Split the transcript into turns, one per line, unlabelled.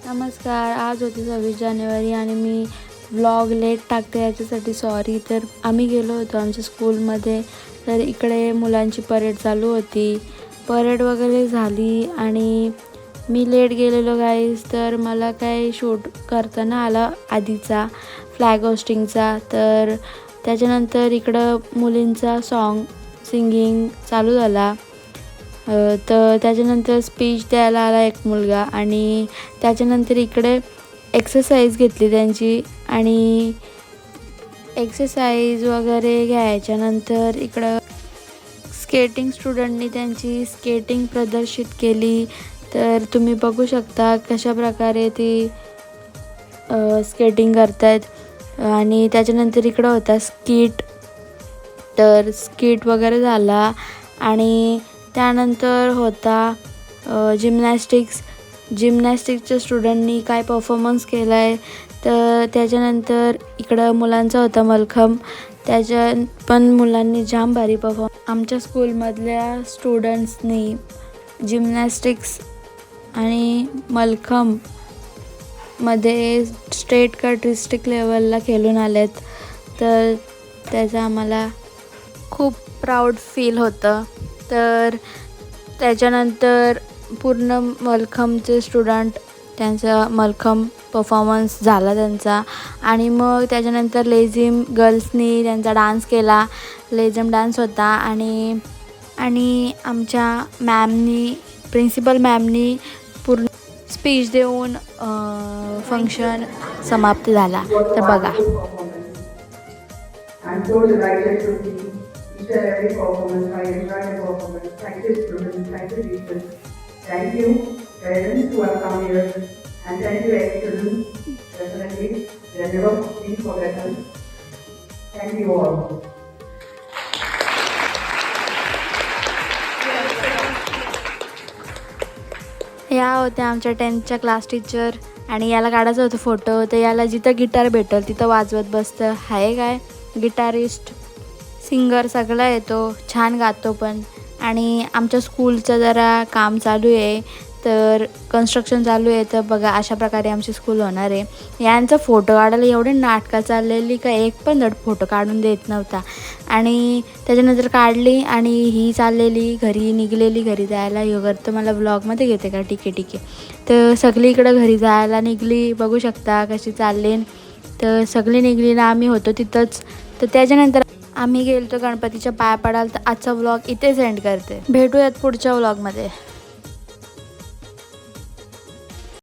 नमस्कार. आज होती 26 जानेवारी आणि मी व्लॉग लेट टाकते याच्यासाठी सॉरी. तर आम्ही गेलो होतो आमच्या स्कूलमध्ये. तर इकडे मुलांची परेड चालू होती. परेड वगैरे झाली आणि मी लेट गेलेलो गाईज. तर मला काय शूट करताना आला आधीचा फ्लॅग होस्टिंगचा. तर त्याच्यानंतर इकडं मुलींचा सिंगिंग चालू झाला. तर त्याच्यानंतर स्पीच द्यायला आला एक मुलगा आणि त्याच्यानंतर इकडे एक्सरसाइज घेतली त्यांची. आणि एक्सरसाइज वगैरे घ्यायच्यानंतर इकडं स्टुडंटनी त्यांची स्केटिंग प्रदर्शित केली. तर तुम्ही बघू शकता कशा प्रकारे ती स्केटिंग करतायत. आणि त्याच्यानंतर इकडं होता स्किट. तर स्किट वगैरे झाला आणि त्यानंतर होता जिमनॅस्टिक्सच्या स्टुडंटनी काय परफॉर्मन्स केला आहे. तर त्याच्यानंतर इकडं मुलांचा होता मलखम. पण मुलांनी जाम भारी आमच्या स्कूलमधल्या स्टुडंट्सनी जिमनॅस्टिक्स आणि मलखममध्ये स्टेट का डिस्ट्रिक्ट लेवलला खेळून आलेत. तर त्याचं आम्हाला खूप प्राऊड फील होतं. तर त्याच्यानंतर पूर्ण मलखमचे स्टुडंट त्यांचा मलखम परफॉर्मन्स झाला त्यांचा. आणि मग त्याच्यानंतर लेझिम गर्ल्सनी त्यांचा डान्स केला. लेझिम डान्स होता आणि आमच्या प्रिन्सिपल मॅमनी पूर्ण स्पीच देऊन फंक्शन समाप्त झाला. तर बघा.
Each and every performance, I enjoy the performance. Thank you, students. Thank you, teachers. Thank you, parents who have come here. And thank you, ex-students. Definitely, they never please forget us. Thank you all.
या होत्या आमच्या 10th class teacher. आणि याला काढायचा होता photo. तर याला जिथं गिटार भेटेल तिथं वाजवत बसतं. आहे काय गिटारिस्ट, सिंगर सगळा येतो, छान गातो पण. आणि आमच्या स्कूलचं जरा काम चालू आहे. तर कन्स्ट्रक्शन चालू आहे. तर बघा अशा प्रकारे आमची स्कूल होणार आहे. यांचा फोटो काढायला एवढे नाटकं चाललेली का एक पण धड फोटो काढून देत नव्हता. आणि त्याच्यानंतर काढली आणि ही चाललेली निघलेली घरी जायला. ह्यो करतो मला व्लॉगमध्ये घेते का, ठीक आहे. तर सगळी इकडं घरी जायला निघली. बघू शकता कशी चालली. तर सगळी निघली ना आम्ही होतो तिथंच. तर त्याच्यानंतर आम्ही गेलो गणपतीच्या पाया पडाल. तर आजचा व्लॉग इथेच एंड करते. भेटूयात पुढच्या व्लॉगमध्ये.